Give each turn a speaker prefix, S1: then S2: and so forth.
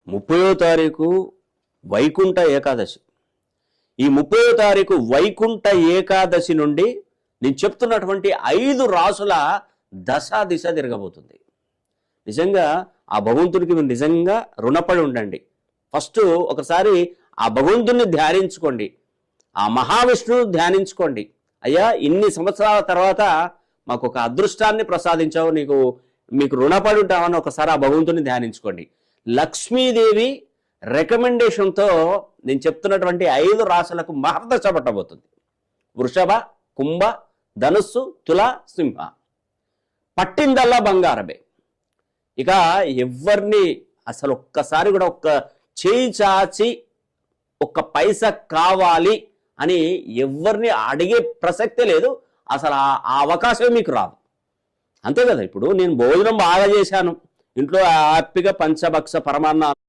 S1: 30వ తారీఖు వైకుంఠ ఏకాదశి. ఈ 30వ తారీఖు వైకుంఠ ఏకాదశి నుండి నేను చెప్తున్నటువంటి 5 రాసుల దశ దిశ తిరగబోతుంది. నిజంగా ఆ భగవంతుడికి మీరు నిజంగా రుణపడి ఉండండి. ఫస్ట్ ఒకసారి ఆ భగవంతుడిని ధ్యానించుకోండి, ఆ మహావిష్ణువు ధ్యానించుకోండి. అయ్యా, ఇన్ని సంవత్సరాల తర్వాత మాకు ఒక అదృష్టాన్ని ప్రసాదించావు, మీకు రుణపడి ఉంటామని ఒకసారి ఆ భగవంతుని ధ్యానించుకోండి. లక్ష్మీదేవి రికమెండేషన్తో నేను చెప్తున్నటువంటి 5 రాశులకు మహర్దశ పట్టబోతుంది. వృషభ, కుంభ, ధనుస్సు, తుల, సింహ. పట్టిందల్లా బంగారమే. ఇక ఎవరిని అసలు ఒక్కసారి కూడా ఒక్క చేయి చాచి ఒక్క పైసా కావాలి అని ఎవరిని అడిగే ప్రసక్తే లేదు. అసలు ఆ అవకాశం మీకు రాదు. అంతే కదా. ఇప్పుడు నేను భోజనం బాగా చేశాను, ఇంట్లో హ్యాపీగా పంచభక్ష పరమాన్న